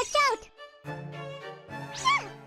Watch out!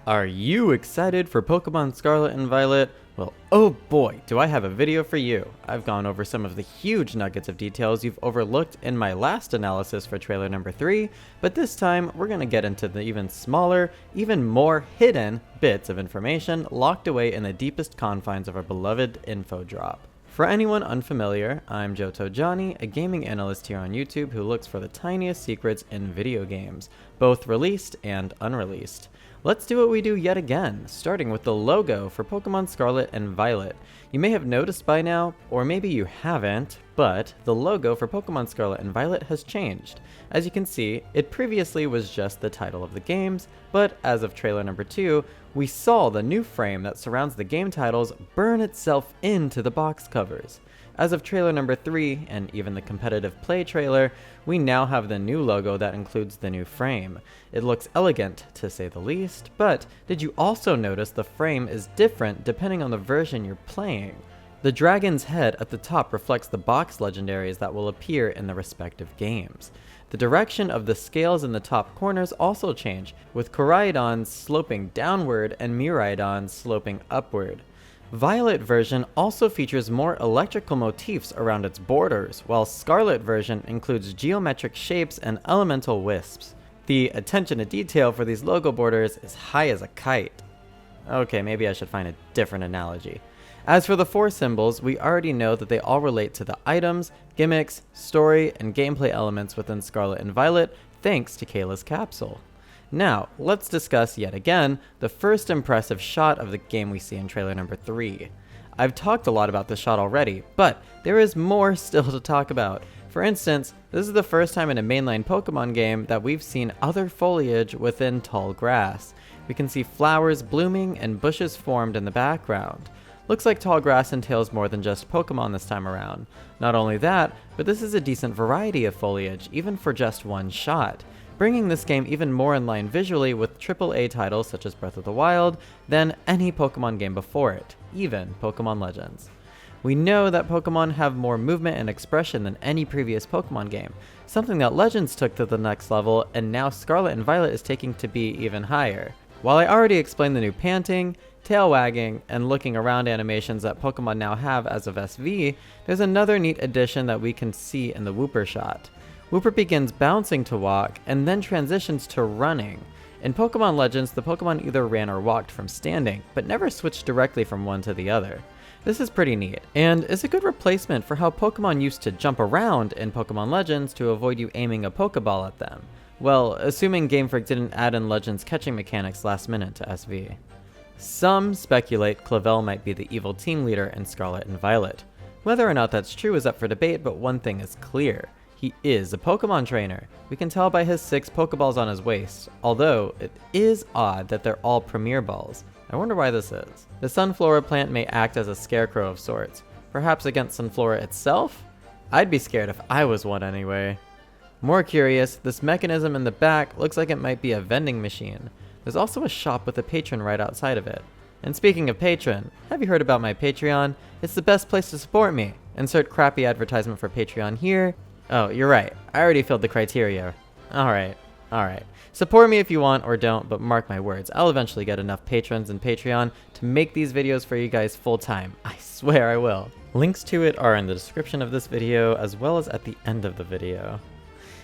Are you excited for Pokemon Scarlet and Violet? Well, oh boy, do I have a video for you. I've gone over some of the huge nuggets of details you've overlooked in my last analysis for trailer number 3, but this time we're going to get into the even smaller, even more hidden bits of information locked away in the deepest confines of our beloved info drop. For anyone unfamiliar, I'm Johto Jonny, a gaming analyst here on YouTube who looks for the tiniest secrets in video games, both released and unreleased. Let's do what we do yet again, starting with the logo for Pokemon Scarlet and Violet. You may have noticed by now, or maybe you haven't, but the logo for Pokemon Scarlet and Violet has changed. As you can see, it previously was just the title of the games, but as of trailer number 2, we saw the new frame that surrounds the game titles burn itself into the box covers. As of trailer number 3, and even the competitive play trailer, we now have the new logo that includes the new frame. It looks elegant, to say the least, but did you also notice the frame is different depending on the version you're playing? The dragon's head at the top reflects the box legendaries that will appear in the respective games. The direction of the scales in the top corners also change, with Koraidons sloping downward and Miraidons sloping upward. Violet version also features more electrical motifs around its borders, while Scarlet version includes geometric shapes and elemental wisps. The attention to detail for these logo borders is high as a kite. Okay, maybe I should find a different analogy. As for the 4 symbols, we already know that they all relate to the items, gimmicks, story, and gameplay elements within Scarlet and Violet, thanks to Kayla's capsule. Now, let's discuss yet again the first impressive shot of the game we see in trailer number 3. I've talked a lot about this shot already, but there is more still to talk about. For instance, this is the first time in a mainline Pokemon game that we've seen other foliage within tall grass. We can see flowers blooming and bushes formed in the background. Looks like tall grass entails more than just Pokemon this time around. Not only that, but this is a decent variety of foliage, even for just one shot, bringing this game even more in line visually with AAA titles such as Breath of the Wild than any Pokemon game before it, even Pokemon Legends. We know that Pokemon have more movement and expression than any previous Pokemon game, something that Legends took to the next level and now Scarlet and Violet is taking to be even higher. While I already explained the new panting, tail wagging, and looking around animations that Pokemon now have as of SV, there's another neat addition that we can see in the Wooper shot. Wooper begins bouncing to walk, and then transitions to running. In Pokemon Legends, the Pokemon either ran or walked from standing, but never switched directly from one to the other. This is pretty neat, and is a good replacement for how Pokemon used to jump around in Pokemon Legends to avoid you aiming a Pokeball at them. Well, assuming Game Freak didn't add in Legends catching mechanics last minute to SV. Some speculate Clavel might be the evil team leader in Scarlet and Violet. Whether or not that's true is up for debate, but one thing is clear. He is a Pokemon trainer. We can tell by his 6 Pokeballs on his waist, although it is odd that they're all Premier Balls. I wonder why this is. The Sunflora plant may act as a scarecrow of sorts, perhaps against Sunflora itself? I'd be scared if I was one anyway. More curious, this mechanism in the back looks like it might be a vending machine. There's also a shop with a patron right outside of it. And speaking of patron, have you heard about my Patreon? It's the best place to support me. Insert crappy advertisement for Patreon here. Oh, you're right. I already filled the criteria. Alright. Support me if you want or don't, but mark my words, I'll eventually get enough patrons and Patreon to make these videos for you guys full time. I swear I will. Links to it are in the description of this video as well as at the end of the video.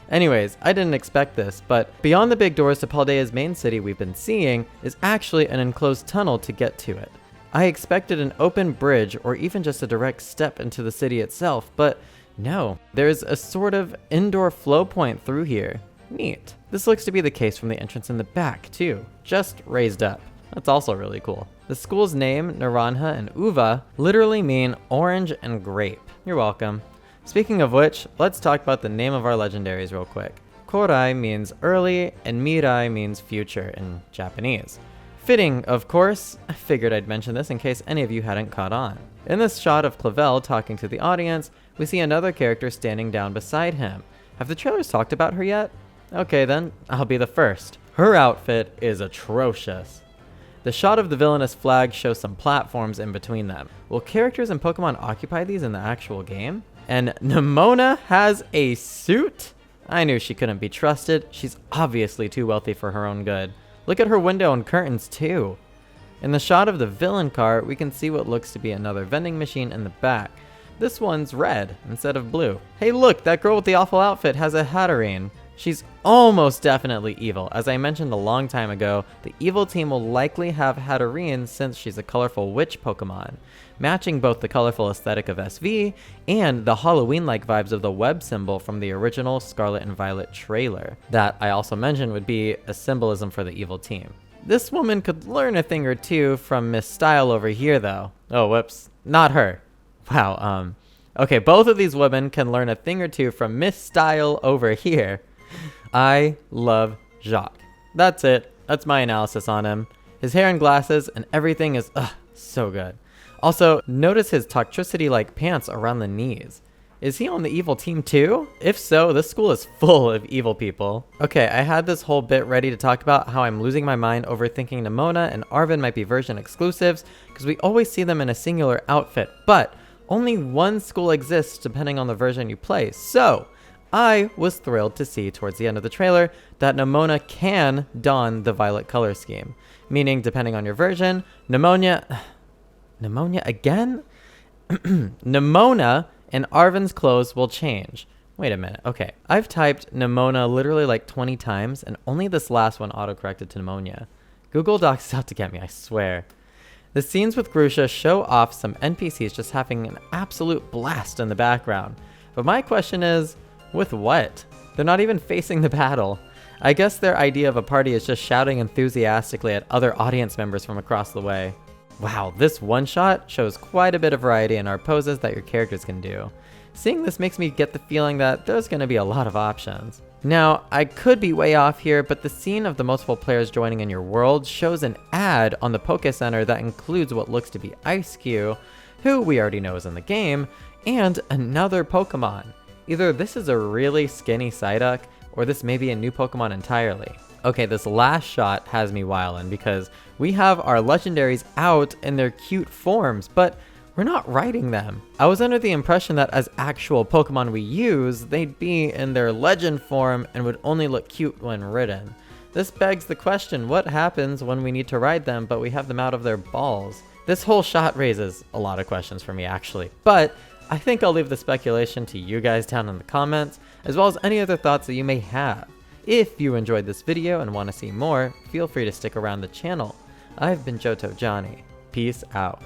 Anyways, I didn't expect this, but beyond the big doors to Paldea's main city we've been seeing is actually an enclosed tunnel to get to it. I expected an open bridge or even just a direct step into the city itself, but no, there's a sort of indoor flow point through here. Neat. This looks to be the case from the entrance in the back too, just raised up. That's also really cool. The school's name, Naranja and Uva, literally mean orange and grape. You're welcome. Speaking of which, let's talk about the name of our legendaries real quick. Korai means early, and Mirai means future in Japanese. Fitting, of course. I figured I'd mention this in case any of you hadn't caught on. In this shot of Clavel talking to the audience, we see another character standing down beside him. Have the trailers talked about her yet? Okay then, I'll be the first. Her outfit is atrocious. The shot of the villainous flag shows some platforms in between them. Will characters in Pokemon occupy these in the actual game? And Nemona has a suit? I knew she couldn't be trusted. She's obviously too wealthy for her own good. Look at her window and curtains too. In the shot of the villain car, we can see what looks to be another vending machine in the back. This one's red instead of blue. Hey look, that girl with the awful outfit has a Hatterene. She's almost definitely evil. As I mentioned a long time ago, the evil team will likely have Hatterene since she's a colorful witch Pokemon, matching both the colorful aesthetic of SV and the Halloween-like vibes of the web symbol from the original Scarlet and Violet trailer. That I also mentioned would be a symbolism for the evil team. This woman could learn a thing or two from Miss Style over here though. Oh, whoops, not her. Wow, okay, both of these women can learn a thing or two from Miss Style over here. I love Jacques. That's it. That's my analysis on him. His hair and glasses and everything is so good. Also, notice his toxicity-like pants around the knees. Is he on the evil team too? If so, this school is full of evil people. Okay, I had this whole bit ready to talk about how I'm losing my mind over thinking Nemona and Arven might be version exclusives because we always see them in a singular outfit, but only one school exists depending on the version you play. So, I was thrilled to see towards the end of the trailer that Nemona can don the violet color scheme, meaning depending on your version, Nemona again? Nemona and Arven's clothes will change. Wait a minute, okay. I've typed Nemona literally like 20 times and only this last one autocorrected to pneumonia. Google Docs is out to get me, I swear. The scenes with Grusha show off some NPCs just having an absolute blast in the background. But my question is, with what? They're not even facing the battle. I guess their idea of a party is just shouting enthusiastically at other audience members from across the way. Wow, this one shot shows quite a bit of variety in our poses that your characters can do. Seeing this makes me get the feeling that there's going to be a lot of options. Now, I could be way off here, but the scene of the multiple players joining in your world shows an ad on the Poke Center that includes what looks to be Ice-Q, who we already know is in the game, and another Pokemon. Either this is a really skinny Psyduck, or this may be a new Pokemon entirely. Okay, this last shot has me wildin' because we have our legendaries out in their cute forms, but we're not riding them. I was under the impression that as actual Pokemon we use, they'd be in their legend form and would only look cute when ridden. This begs the question, what happens when we need to ride them but we have them out of their balls? This whole shot raises a lot of questions for me actually, but I think I'll leave the speculation to you guys down in the comments, as well as any other thoughts that you may have. If you enjoyed this video and want to see more, feel free to stick around the channel. I've been Johto Jonny. Peace out.